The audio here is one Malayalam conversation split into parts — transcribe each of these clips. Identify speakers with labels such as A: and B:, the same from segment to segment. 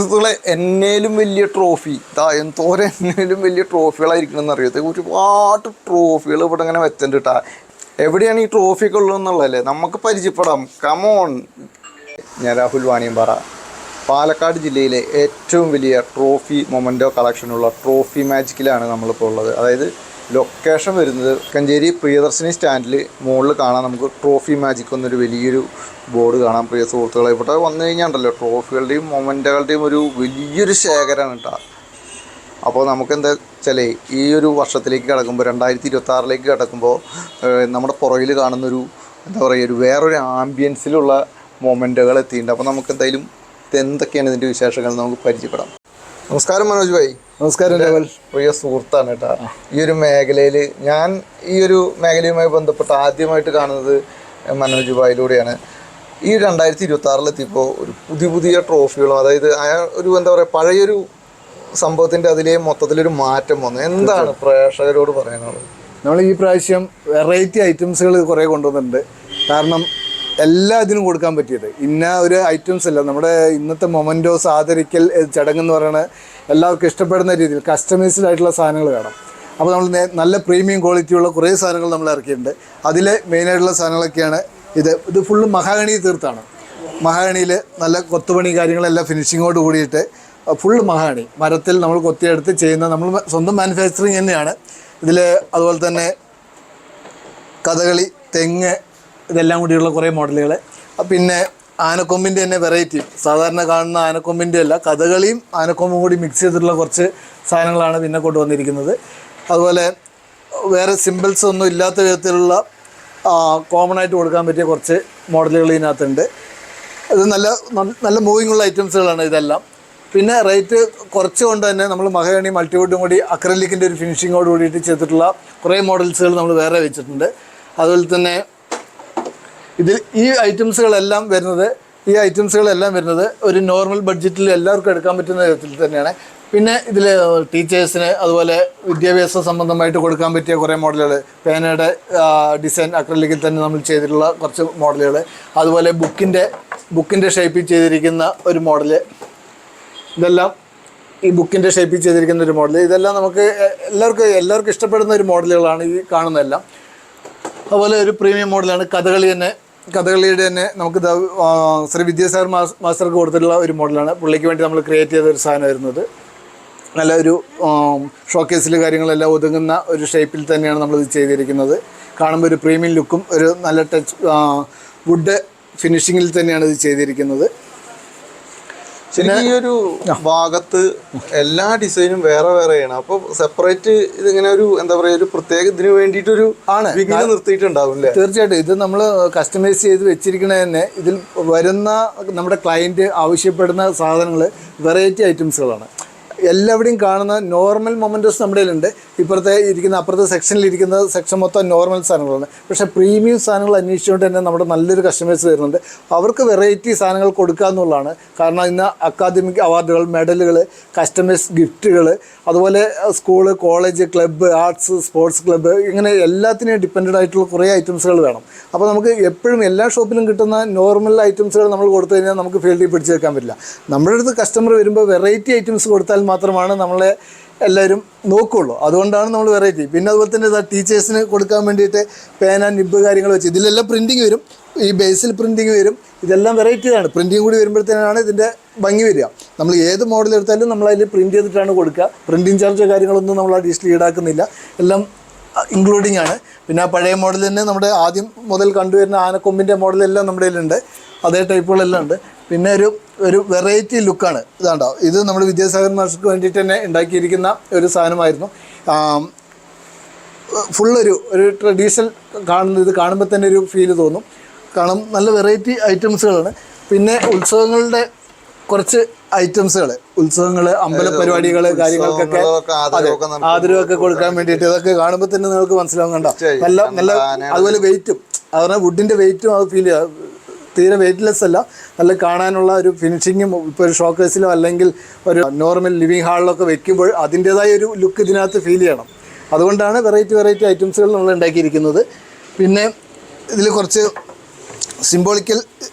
A: സുഹൃത്തുക്കളെ, എന്നേലും വലിയ ട്രോഫി എന്തോരം എന്നേലും വലിയ ട്രോഫികളായിരിക്കണമെന്ന് അറിയാത്ത ഒരുപാട് ട്രോഫികൾ ഇവിടെ ഇങ്ങനെ വെച്ചിട്ടുണ്ട് കേട്ടാ. എവിടെയാണ് ഈ ട്രോഫിയൊക്കെ ഉള്ളതെന്നുള്ളതല്ലേ നമുക്ക് പരിചയപ്പെടാം. കമോൺ. ഞാൻ രാഹുൽ വാണിയമ്പാറ. പാലക്കാട് ജില്ലയിലെ ഏറ്റവും വലിയ ട്രോഫി മൊമെൻറ്റോ കളക്ഷനുള്ള ട്രോഫി മാജിക്കിലാണ് നമ്മളിപ്പോൾ ഉള്ളത്. അതായത് ലൊക്കേഷൻ വരുന്നത് കഞ്ചേരി പ്രിയദർശിനി സ്റ്റാൻഡിൽ മുകളിൽ കാണാം. നമുക്ക് ട്രോഫി മാജിക് എന്നൊരു വലിയൊരു ബോർഡ് കാണാം. പ്രിയ സുഹൃത്തുക്കളെ, ഇവിടെ വന്നു കഴിഞ്ഞാൽ ഉണ്ടല്ലോ ട്രോഫികളുടെയും മൊമെൻറ്റുകളുടെയും ഒരു വലിയൊരു ശേഖരമാണ് കേട്ടോ. അപ്പോൾ നമുക്കെന്താ വെച്ചാൽ ഈ ഒരു വർഷത്തിലേക്ക് കിടക്കുമ്പോൾ 2026 കിടക്കുമ്പോൾ നമ്മുടെ പുറകിൽ കാണുന്നൊരു എന്താ പറയുക, ഒരു വേറൊരു ആംബിയൻസിലുള്ള മൊമെൻറ്റുകൾ എത്തിയിട്ടുണ്ട്. അപ്പോൾ നമുക്ക് എന്തായാലും എന്തൊക്കെയാണ് ഇതിൻ്റെ വിശേഷങ്ങൾ നമുക്ക് പരിചയപ്പെടാം. നമസ്കാരം മനോജ് ഭായി.
B: നമസ്കാരം രാഹുൽ.
A: പ്രിയ സുഹൃത്താണ് കേട്ടോ. ഈ ഒരു മേഖലയിൽ ഞാൻ ഈ ഒരു മേഖലയുമായി ബന്ധപ്പെട്ട് ആദ്യമായിട്ട് കാണുന്നത് മനോജ് ഭായിലൂടെയാണ്. ഈ 2026 എത്തിയപ്പോൾ ഒരു പുതിയ ട്രോഫികളും, അതായത് ഒരു എന്താ പറയുക, പഴയൊരു സംഭവത്തിൻ്റെ അതിലെ മൊത്തത്തിലൊരു മാറ്റം വന്നു. എന്താണ് പ്രേക്ഷകരോട് പറയാനുള്ളത്?
B: നമ്മൾ ഈ പ്രാവശ്യം വെറൈറ്റി ഐറ്റംസുകൾ കുറേ കൊണ്ടുവന്നിട്ടുണ്ട്. കാരണം എല്ലാ ഇതിനും കൊടുക്കാൻ പറ്റിയത് ഇന്ന ഒരു ഐറ്റംസ് അല്ല. നമ്മുടെ ഇന്നത്തെ മൊമെൻറ്റോസ് ആദരിക്കൽ ചടങ്ങെന്ന് പറയുന്നത് എല്ലാവർക്കും ഇഷ്ടപ്പെടുന്ന രീതിയിൽ കസ്റ്റമൈസ്ഡ് ആയിട്ടുള്ള സാധനങ്ങൾ വേണം. അപ്പോൾ നമ്മൾ നല്ല പ്രീമിയം ക്വാളിറ്റിയുള്ള കുറേ സാധനങ്ങൾ നമ്മൾ ഇറക്കിയിട്ടുണ്ട്. അതിലെ മെയിനായിട്ടുള്ള സാധനങ്ങളൊക്കെയാണ് ഇത് ഫുള്ള് മഹാഗണി തീർത്താണ്. മഹാഗണിയിൽ നല്ല കൊത്തുപണി കാര്യങ്ങളെല്ലാം ഫിനിഷിങ്ങോട് കൂടിയിട്ട് ഫുള്ള് മഹാഗണി മരത്തിൽ നമ്മൾ കൊത്തിയെടുത്ത് ചെയ്യുന്ന നമ്മൾ സ്വന്തം മാനുഫാക്ചറിങ് തന്നെയാണ് ഇതിൽ. അതുപോലെ തന്നെ കഥകളി, തെങ്ങ്, ഇതെല്ലാം കൂടിയുള്ള കുറേ മോഡലുകൾ. പിന്നെ ആനക്കൊമ്പിൻ്റെ തന്നെ വെറൈറ്റി, സാധാരണ കാണുന്ന ആനക്കൊമ്പിൻ്റെ അല്ല, കഥകളിയും ആനക്കൊമ്പും കൂടി മിക്സ് ചെയ്തിട്ടുള്ള കുറച്ച് സാധനങ്ങളാണ് പിന്നെ കൊണ്ടുവന്നിരിക്കുന്നത്. അതുപോലെ വേറെ സിമ്പിൾസ് ഒന്നും ഇല്ലാത്ത വിധത്തിലുള്ള കോമൺ ആയിട്ട് കൊടുക്കാൻ പറ്റിയ കുറച്ച് മോഡലുകൾ ഇതിനകത്തുണ്ട്. ഇത് നല്ല നല്ല മൂവിങ് ഉള്ള ഐറ്റംസുകളാണ് ഇതെല്ലാം. പിന്നെ റേറ്റ് കുറച്ച് കൊണ്ട് തന്നെ നമ്മൾ മഹാഗണി മൾട്ടിവുഡും കൂടി അക്രലിക്കിൻ്റെ ഒരു ഫിനിഷിങ്ങോട് കൂടിയിട്ട് ചെയ്തിട്ടുള്ള കുറേ മോഡൽസുകൾ നമ്മൾ വേറെ വെച്ചിട്ടുണ്ട്. അതുപോലെ തന്നെ ഈ ഐറ്റംസുകളെല്ലാം വരുന്നത് ഒരു നോർമൽ ബഡ്ജറ്റിൽ എല്ലാവർക്കും എടുക്കാൻ പറ്റുന്ന വിധത്തിൽ തന്നെയാണ്. പിന്നെ ഇതിൽ ടീച്ചേഴ്സിന് അതുപോലെ വിദ്യാഭ്യാസ സംബന്ധമായിട്ട് കൊടുക്കാൻ പറ്റിയ കുറേ മോഡലുകൾ, പേനയുടെ ഡിസൈൻ അക്രലിക്കിൽ തന്നെ നമ്മൾ ചെയ്തിട്ടുള്ള കുറച്ച് മോഡലുകൾ, അതുപോലെ ബുക്കിൻ്റെ ഷേപ്പിൽ ചെയ്തിരിക്കുന്ന ഒരു മോഡല്, ഇതെല്ലാം ഈ ബുക്കിൻ്റെ ഷേപ്പിൽ ചെയ്തിരിക്കുന്ന ഒരു മോഡൽ. ഇതെല്ലാം നമുക്ക് എല്ലാവർക്കും ഇഷ്ടപ്പെടുന്ന ഒരു മോഡലുകളാണ് ഈ കാണുന്നതെല്ലാം. അതുപോലെ ഒരു പ്രീമിയം മോഡലാണ് കഥകളിയുടെ തന്നെ നമുക്ക് ശ്രീ വിദ്യാസാഗർ മാസ്റ്റർക്ക് കൊടുത്തിട്ടുള്ള ഒരു മോഡലാണ്. പുള്ളിക്ക് വേണ്ടി നമ്മൾ ക്രിയേറ്റ് ചെയ്ത ഒരു സാധനം വരുന്നത്. നല്ല ഒരു ഷോക്കേസിൽ കാര്യങ്ങളെല്ലാം ഒതുങ്ങുന്ന ഒരു ഷേപ്പിൽ തന്നെയാണ് നമ്മളിത് ചെയ്തിരിക്കുന്നത്. കാണുമ്പോൾ ഒരു പ്രീമിയം ലുക്കും ഒരു നല്ല ടച്ച് വുഡ് ഫിനിഷിങ്ങിൽ തന്നെയാണ് ഇത് ചെയ്തിരിക്കുന്നത്.
A: ശരിക്കും ഈ ഒരു ഭാഗത്ത് എല്ലാ ഡിസൈനും വേറെ വേറെയാണ്. അപ്പോൾ സെപ്പറേറ്റ് ഇതിങ്ങനെ ഒരു എന്താ പറയുക, ഒരു പ്രത്യേക ഇതിന് വേണ്ടിയിട്ടൊരു നിർത്തിയിട്ടുണ്ടാവും അല്ലേ?
B: തീർച്ചയായിട്ടും. ഇത് നമ്മൾ കസ്റ്റമൈസ് ചെയ്ത് വെച്ചിരിക്കുന്നത് തന്നെ ഇതിൽ വരുന്ന നമ്മുടെ ക്ലയൻറ്റ് ആവശ്യപ്പെടുന്ന സാധനങ്ങൾ വെറൈറ്റി ഐറ്റംസുകളാണ്. എല്ലാവിടെയും കാണുന്ന നോർമൽ മൊമെൻറ്റോസ് നമ്മുടെ കയ്യിലുണ്ട്. അപ്പുറത്തെ സെക്ഷനിലിരിക്കുന്ന സെക്ഷൻ മൊത്തം നോർമൽ സാധനങ്ങളാണ്. പക്ഷേ പ്രീമിയം സാധനങ്ങൾ അന്വേഷിച്ചുകൊണ്ട് തന്നെ നമ്മുടെ നല്ലൊരു കസ്റ്റമേഴ്സ് വരുന്നുണ്ട്. അവർക്ക് വെറൈറ്റി സാധനങ്ങൾ കൊടുക്കുക എന്നുള്ളതാണ്. കാരണം ഇന്ന് അക്കാദമിക് അവാർഡുകൾ, മെഡലുകൾ, കസ്റ്റമേഴ്സ് ഗിഫ്റ്റുകൾ, അതുപോലെ school, college, club, arts, sports club, ഇങ്ങനെ എല്ലാത്തിനെയും ഡിപ്പെൻഡൻ്റ് ആയിട്ടുള്ള കുറേ ഐറ്റംസുകൾ വേണം. അപ്പോൾ നമുക്ക് എപ്പോഴും എല്ലാ ഷോപ്പിലും കിട്ടുന്ന നോർമൽ ഐറ്റംസുകൾ നമ്മൾ കൊടുത്തു കഴിഞ്ഞാൽ നമുക്ക് ഫീൽഡിൽ പിടിച്ച് വെക്കാൻ പറ്റില്ല. നമ്മുടെ അടുത്ത് കസ്റ്റമർ വരുമ്പോൾ വെറൈറ്റി ഐറ്റംസ് കൊടുത്താൽ മാത്രമാണ് നമ്മളെ എല്ലാവരും നോക്കുകയുള്ളൂ. അതുകൊണ്ടാണ് നമ്മൾ വെറൈറ്റി. പിന്നെ അതുപോലെ തന്നെ ടീച്ചേഴ്സിന് കൊടുക്കാൻ വേണ്ടിയിട്ട് പേന, നിബ് കാര്യങ്ങൾ വെച്ച് ഇതിലെല്ലാം പ്രിൻറ്റിങ് വരും. ഈ ബേസിൽ പ്രിൻറ്റിങ് വരും. ഇതെല്ലാം വെറൈറ്റിയാണ്. പ്രിൻറ്റിങ് കൂടി വരുമ്പോഴത്തേനാണ് ഇതിൻ്റെ ഭംഗി വരിക. നമ്മൾ ഏത് മോഡൽ എടുത്താലും നമ്മളതിൽ പ്രിൻറ്റ് ചെയ്തിട്ടാണ് കൊടുക്കുക. പ്രിൻറ്റിങ് ചാർജ് കാര്യങ്ങളൊന്നും നമ്മൾ അഡീഷണൽ ഈടാക്കുന്നില്ല. എല്ലാം ഇൻക്ലൂഡിങ് ആണ്. പിന്നെ ആ പഴയ മോഡൽ തന്നെ നമ്മുടെ ആദ്യം മുതൽ കണ്ടുവരുന്ന ആനക്കൊമ്പിൻ്റെ മോഡലെല്ലാം നമ്മുടെ കയ്യിലുണ്ട്. അതേ ടൈപ്പുകളെല്ലാം ഉണ്ട്. പിന്നെ ഒരു വെറൈറ്റി ലുക്കാണ്. ഇതാണ്ടോ, ഇത് നമ്മൾ വിദ്യാസാഗർ മാസ്റ്റർക്ക് വേണ്ടിയിട്ട് തന്നെ ഉണ്ടാക്കിയിരിക്കുന്ന ഒരു സാധനമായിരുന്നു. ഫുള്ളൊരു ട്രഡീഷണൽ ഇത് കാണുമ്പോൾ തന്നെ ഒരു ഫീല് തോന്നും. കാരണം നല്ല വെറൈറ്റി ഐറ്റംസുകളാണ്. പിന്നെ ഉത്സവങ്ങളുടെ കുറച്ച് ഐറ്റംസുകൾ, അമ്പല പരിപാടികൾ, കാര്യങ്ങൾക്കൊക്കെ ആദരവൊക്കെ കൊടുക്കാൻ വേണ്ടിയിട്ട് ഇതൊക്കെ കാണുമ്പോൾ തന്നെ നിങ്ങൾക്ക് മനസ്സിലാവും. കണ്ടോ, നല്ല അതുപോലെ വെയിറ്റും, അതുപോലെ വുഡിൻ്റെ വെയിറ്റും അത് ഫീൽ ചെയ്യുക. തീരെ വെയ്റ്റ്ലെസ് അല്ല, നല്ല കാണാനുള്ള ഒരു ഫിനിഷിങ്ങും. ഇപ്പോൾ ഒരു ഷോക്കേസിലോ അല്ലെങ്കിൽ ഒരു നോർമൽ ലിവിങ് ഹാളിലൊക്കെ വെക്കുമ്പോൾ അതിൻ്റേതായ ഒരു ലുക്ക് ഇതിനകത്ത് ഫീൽ ചെയ്യണം. അതുകൊണ്ടാണ് വെറൈറ്റി ഐറ്റംസുകൾ നമ്മൾ ഉണ്ടാക്കിയിരിക്കുന്നത്. പിന്നെ ഇതിൽ കുറച്ച് സിംബോളിക്കൽ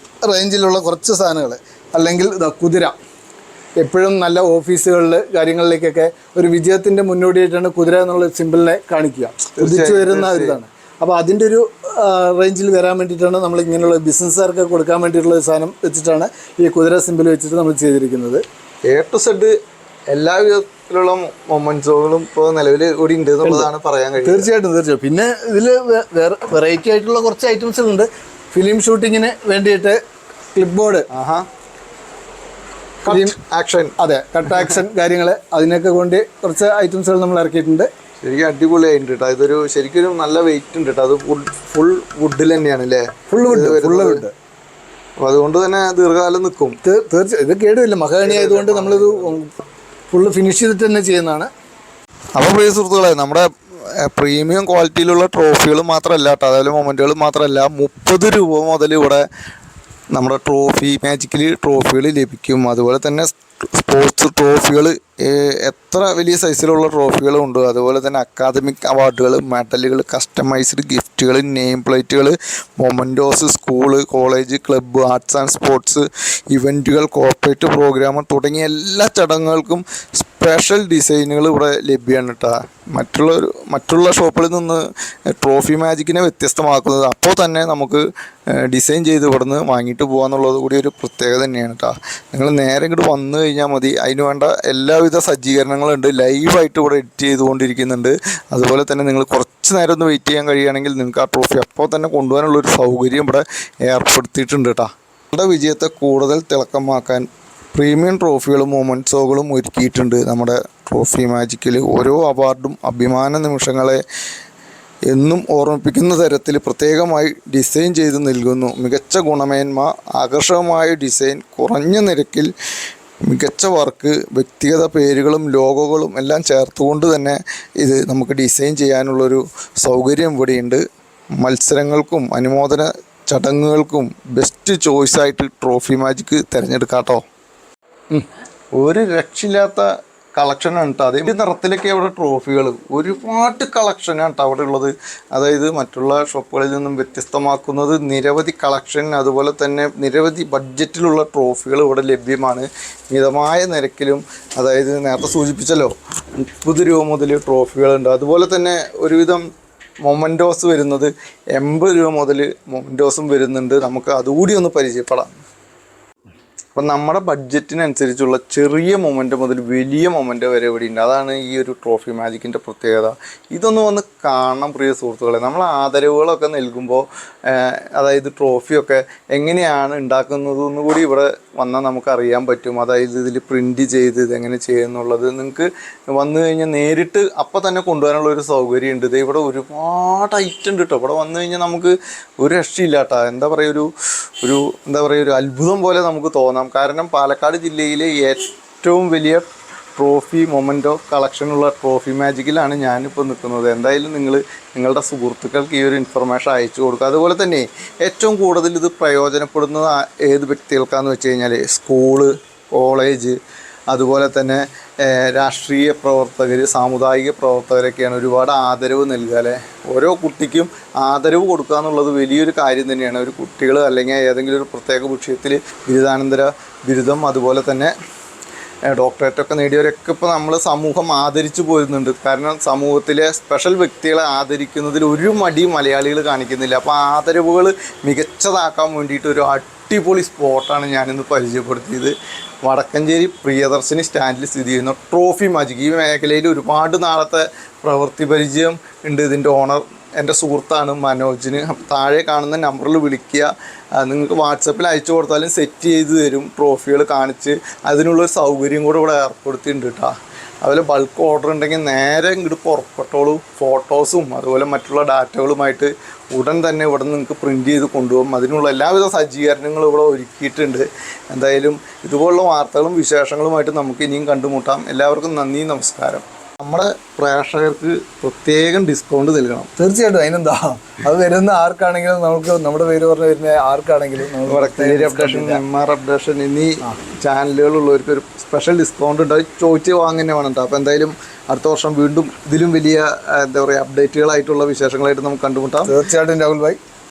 B: റേഞ്ചിലുള്ള കുറച്ച് സാധനങ്ങൾ, അല്ലെങ്കിൽ കുതിര എപ്പോഴും നല്ല ഓഫീസുകളിൽ കാര്യങ്ങളിലേക്കൊക്കെ ഒരു വിജയത്തിൻ്റെ മുന്നോടിയായിട്ടാണ് കുതിര എന്നുള്ള സിമ്പിളിനെ കാണിക്കുക, ഉദിച്ചു വരുന്ന ഒരു ഇതാണ്. അപ്പോൾ അതിൻ്റെ ഒരു റേഞ്ചിൽ വരാൻ വേണ്ടിയിട്ടാണ് നമ്മൾ ഇങ്ങനെയുള്ള ബിസിനസ്സുകാർക്ക് കൊടുക്കാൻ വേണ്ടിയിട്ടുള്ള ഒരു സാധനം വെച്ചിട്ടാണ് ഈ കുതിര സിമ്പിൾ വെച്ചിട്ട് നമ്മൾ ചെയ്തിരിക്കുന്നത്.
A: A to Z എല്ലാ വിധത്തിലുള്ള മൊമെന്റ്സുകളും ഇപ്പോൾ നിലവിൽ കൂടി ഉണ്ട് എന്നുള്ളതാണ് പറയാൻ കഴിയും.
B: തീർച്ചയായിട്ടും. പിന്നെ ഇതിൽ വേറെ വെറൈറ്റി ആയിട്ടുള്ള കുറച്ച് ഐറ്റംസുകളുണ്ട്. ഫിലിം ഷൂട്ടിങ്ങിന് വേണ്ടിയിട്ട് ക്ലിപ്പ് ബോർഡ്,
A: ആക്ഷൻ,
B: അതെ, കട്ട് ആക്ഷൻ കാര്യങ്ങൾ, അതിനൊക്കെ കൊണ്ട് കുറച്ച് ഐറ്റംസുകൾ നമ്മൾ ഇറക്കിയിട്ടുണ്ട്.
A: ശരിക്കും അടിപൊളിയായിട്ടുണ്ട് കേട്ടോ. ഇതൊരു ശരിക്കും നല്ല വെയിറ്റ് ഉണ്ട് കേട്ടോ. അത് ഫുൾ വുഡിൽ തന്നെയാണ് അല്ലേ?
B: Full would.
A: അപ്പോൾ അതുകൊണ്ട് തന്നെ ദീർഘകാലം നിൽക്കും.
B: തീർച്ചയായും ഇത് കേടുമില്ല. മഹാഗണി ആയതുകൊണ്ട് നമ്മളിത് ഫുള്ള് ഫിനിഷ് ചെയ്തിട്ട് തന്നെ ചെയ്യുന്നതാണ്.
A: അപ്പോൾ പ്രിയ സുഹൃത്തുക്കളെ, നമ്മുടെ പ്രീമിയം ക്വാളിറ്റിയിലുള്ള ട്രോഫികൾ മാത്രമല്ല കേട്ടോ, അതേപോലെ മൊമെൻറ്റുകൾ മാത്രമല്ല, 30 രൂപ മുതൽ ഇവിടെ നമ്മുടെ ട്രോഫി മാജിക്കിൽ ട്രോഫികൾ ലഭിക്കും. അതുപോലെ തന്നെ സ്പോർട്സ് ട്രോഫികൾ, എത്ര വലിയ സൈസിലുള്ള ട്രോഫികളും ഉണ്ട്. അതുപോലെ തന്നെ അക്കാദമിക് അവാർഡുകൾ, മെഡലുകൾ, കസ്റ്റമൈസ്ഡ് ഗിഫ്റ്റുകൾ, നെയിം പ്ലേറ്റുകൾ, mementos, school, college, club, arts and sports ഇവൻറ്റുകൾ, കോർപ്പറേറ്റ് പ്രോഗ്രാം തുടങ്ങിയ എല്ലാ ചടങ്ങുകൾക്കും സ്പെഷ്യൽ ഡിസൈനുകൾ ഇവിടെ ലഭ്യമാണ് കേട്ടോ. മറ്റുള്ള ഷോപ്പിൽ നിന്ന് ട്രോഫി മാജിക്കിനെ വ്യത്യസ്തമാക്കുന്നത് അപ്പോൾ തന്നെ നമുക്ക് ഡിസൈൻ ചെയ്ത് ഇവിടെ നിന്ന് വാങ്ങിയിട്ട് പോകാമെന്നുള്ളത് കൂടി ഒരു പ്രത്യേകത തന്നെയാണ് കേട്ടോ. നിങ്ങൾ നേരെ ഇങ്ങോട്ട് വന്നു കഴിഞ്ഞാൽ മതി. അതിന് വേണ്ട എല്ലാവിധ സജ്ജീകരണങ്ങളുണ്ട്. ലൈവായിട്ട് ഇവിടെ എഡിറ്റ് ചെയ്തുകൊണ്ടിരിക്കുന്നുണ്ട്. അതുപോലെ തന്നെ നിങ്ങൾ കുറച്ച് നേരം ഒന്ന് വെയിറ്റ് ചെയ്യാൻ കഴിയുകയാണെങ്കിൽ നിങ്ങൾക്ക് ആ ട്രോഫി അപ്പോൾ തന്നെ കൊണ്ടുപോകാനുള്ളൊരു സൗകര്യം ഇവിടെ ഏർപ്പെടുത്തിയിട്ടുണ്ട് കേട്ടോ. നമ്മുടെ വിജയത്തെ കൂടുതൽ തിളക്കമാക്കാൻ പ്രീമിയം ട്രോഫികളും മൊമെൻറ്റ്സുകളും ഒരുക്കിയിട്ടുണ്ട് നമ്മുടെ ട്രോഫി മാജിക്കിൽ. ഓരോ അവാർഡും അഭിമാന നിമിഷങ്ങളെ എന്നും ഓർമ്മിപ്പിക്കുന്ന തരത്തിൽ പ്രത്യേകമായി ഡിസൈൻ ചെയ്ത് നൽകുന്നു. മികച്ച ഗുണമേന്മ, ആകർഷകമായ ഡിസൈൻ, കുറഞ്ഞ നിരക്കിൽ മികച്ച വർക്ക്, വ്യക്തിഗത പേരുകളും ലോഗോകളും എല്ലാം ചേർത്തുകൊണ്ട് തന്നെ ഇത് നമുക്ക് ഡിസൈൻ ചെയ്യാനുള്ളൊരു സൗകര്യം ഇവിടെയുണ്ട്. മത്സരങ്ങൾക്കും അനുമോദന ചടങ്ങുകൾക്കും ബെസ്റ്റ് ചോയ്സായിട്ട് ട്രോഫി മാജിക്ക് തിരഞ്ഞെടുക്കാം കേട്ടോ. ഒരു രക്ഷയില്ലാത്ത കളക്ഷനാണ് കേട്ടോ. അതേ നിറത്തിലൊക്കെ അവിടെ ട്രോഫികൾ ഒരുപാട് കളക്ഷനാണ് കേട്ടോ അവിടെ ഉള്ളത്. അതായത് മറ്റുള്ള ഷോപ്പുകളിൽ നിന്നും വ്യത്യസ്തമാക്കുന്നത് നിരവധി കളക്ഷൻ, അതുപോലെ തന്നെ നിരവധി ബഡ്ജറ്റിലുള്ള ട്രോഫികൾ ഇവിടെ ലഭ്യമാണ്. മിതമായ നിരക്കിലും, അതായത് നേരത്തെ സൂചിപ്പിച്ചല്ലോ 30 രൂപ മുതൽ ട്രോഫികളുണ്ട്. അതുപോലെ തന്നെ ഒരുവിധം മൊമെൻറ്റോസ് വരുന്നത് 80 രൂപ മുതൽ മൊമെൻറ്റോസും വരുന്നുണ്ട്. നമുക്ക് അതുകൂടി ഒന്ന് പരിചയപ്പെടാം. അപ്പം നമ്മുടെ ബഡ്ജറ്റിനനുസരിച്ചുള്ള ചെറിയ മൊമെൻറ്റ് മുതൽ വലിയ മൊമെൻറ്റ് വരെ ഇവിടെ ഉണ്ട്. അതാണ് ഈ ഒരു ട്രോഫി മാജിക്കിൻ്റെ പ്രത്യേകത. ഇതൊന്ന് വന്ന് കാണണം പ്രിയ സുഹൃത്തുക്കളെ. നമ്മൾ ആദരവുകളൊക്കെ നൽകുമ്പോൾ അതായത് ട്രോഫിയൊക്കെ എങ്ങനെയാണ് ഉണ്ടാക്കുന്നത് എന്നുകൂടി ഇവിടെ വന്നാൽ നമുക്കറിയാൻ പറ്റും. അതായത് ഇതിൽ പ്രിൻറ്റ് ചെയ്ത് ഇതെങ്ങനെ ചെയ്യുന്നുള്ളത് നിങ്ങൾക്ക് വന്നു കഴിഞ്ഞാൽ നേരിട്ട് അപ്പം തന്നെ കൊണ്ടുപോകാനുള്ള ഒരു സൗകര്യമുണ്ട്. ഇത് ഇവിടെ ഒരുപാട് ഐറ്റം ഉണ്ട് കേട്ടോ. ഇവിടെ വന്നു കഴിഞ്ഞാൽ നമുക്ക് ഒരു രക്ഷയില്ല കേട്ടോ. എന്താ പറയുക, ഒരു അത്ഭുതം പോലെ നമുക്ക് തോന്നാം. കാരണം പാലക്കാട് ജില്ലയിലെ ഏറ്റവും വലിയ ട്രോഫി മൊമെൻറ്റോ കളക്ഷനുള്ള ട്രോഫി മാജിക്കിലാണ് ഞാനിപ്പോൾ നിൽക്കുന്നത്. എന്തായാലും നിങ്ങളുടെ സുഹൃത്തുക്കൾക്ക് ഈ ഒരു ഇൻഫർമേഷൻ അയച്ചു കൊടുക്കുക. അതുപോലെ തന്നെ ഏറ്റവും കൂടുതൽ ഇത് പ്രയോജനപ്പെടുന്നത് ഏത് വ്യക്തികൾക്കാണെന്ന് വെച്ച് കഴിഞ്ഞാൽ സ്കൂള്, കോളേജ്, അതുപോലെ തന്നെ രാഷ്ട്രീയ പ്രവർത്തകർ, സാമുദായിക പ്രവർത്തകരൊക്കെയാണ് ഒരുപാട് ആദരവ് നൽകുക അല്ലേ. ഓരോ കുട്ടിക്കും ആദരവ് കൊടുക്കുക എന്നുള്ളത് വലിയൊരു കാര്യം തന്നെയാണ്. ഒരു കുട്ടികൾ അല്ലെങ്കിൽ ഏതെങ്കിലും ഒരു പ്രത്യേക വിഷയത്തിൽ ബിരുദാനന്തര ബിരുദം, അതുപോലെ തന്നെ ഡോക്ടറേറ്റൊക്കെ നേടിയവരൊക്കെ ഇപ്പോൾ നമ്മൾ സമൂഹം ആദരിച്ചു പോരുന്നുണ്ട്. കാരണം സമൂഹത്തിലെ സ്പെഷ്യൽ വ്യക്തികളെ ആദരിക്കുന്നതിൽ ഒരു മടിയും മലയാളികൾ കാണിക്കുന്നില്ല. അപ്പോൾ ആദരവുകൾ മികച്ചതാക്കാൻ വേണ്ടിയിട്ട് ഒരു അടിപൊളി സ്പോട്ടാണ് ഞാനിന്ന് പരിചയപ്പെടുത്തിയത്. വടക്കഞ്ചേരി പ്രിയദർശിനി സ്റ്റാൻഡിൽ സ്ഥിതി ചെയ്യുന്ന ട്രോഫി മാജിക്. ഈ മേഖലയിൽ ഒരുപാട് നാളത്തെ പ്രവൃത്തി പരിചയം ഉണ്ട്. ഇതിൻ്റെ ഓണർ എൻ്റെ സുഹൃത്താണ് മനോജിന്. താഴെ കാണുന്ന നമ്പറിൽ വിളിക്കുക. നിങ്ങൾക്ക് വാട്സപ്പിൽ അയച്ചു കൊടുത്താലും സെറ്റ് ചെയ്ത് തരും. ട്രോഫികൾ കാണിച്ച് അതിനുള്ളൊരു സൗകര്യം കൂടെ ഇവിടെ ഏർപ്പെടുത്തിയിട്ടുണ്ട് കേട്ടോ. അതുപോലെ ബൾക്ക് ഓർഡർ ഉണ്ടെങ്കിൽ നേരെ ഇങ്ങോട്ട് പുറപ്പെട്ടോളൂ. ഫോട്ടോസും അതുപോലെ മറ്റുള്ള ഡാറ്റകളുമായിട്ട് ഉടൻ തന്നെ ഇവിടെ നിന്ന് നിങ്ങൾക്ക് പ്രിൻറ്റ് ചെയ്ത് കൊണ്ടുപോകും. അതിനുള്ള എല്ലാവിധ സജ്ജീകരണങ്ങളും ഇവിടെ ഒരുക്കിയിട്ടുണ്ട്. എന്തായാലും ഇതുപോലുള്ള വാർത്തകളും വിശേഷങ്ങളുമായിട്ട് നമുക്ക് ഇനിയും കണ്ടുമുട്ടാം. എല്ലാവർക്കും നന്ദി, നമസ്കാരം. നമ്മുടെ പ്രേക്ഷകർക്ക് പ്രത്യേകം ഡിസ്കൗണ്ട് നൽകണം.
B: തീർച്ചയായിട്ടും. അതിനെന്താ, അത് വരുന്ന ആർക്കാണെങ്കിലും നമുക്ക് നമ്മുടെ പേര് പറഞ്ഞ് വരുന്ന ആർക്കാണെങ്കിലും
A: വടക്കഞ്ചേരി അപ്ഡേഷൻ, MR അപ്ഡേഷൻ എന്നീ ചാനലുകളുള്ളവർക്ക് ഒരു സ്പെഷ്യൽ ഡിസ്കൗണ്ട് ഉണ്ട്. അത് ചോദിച്ച് വാങ്ങുന്നേ വേണം കേട്ടോ. അപ്പോൾ എന്തായാലും അടുത്ത വർഷം വീണ്ടും ഇതിലും വലിയ എന്താ പറയുക അപ്ഡേറ്റുകളായിട്ടുള്ള വിശേഷങ്ങളായിട്ട് നമുക്ക് കണ്ടുമുട്ടാം.
B: തീർച്ചയായിട്ടും രാഹുൽ ഭായി.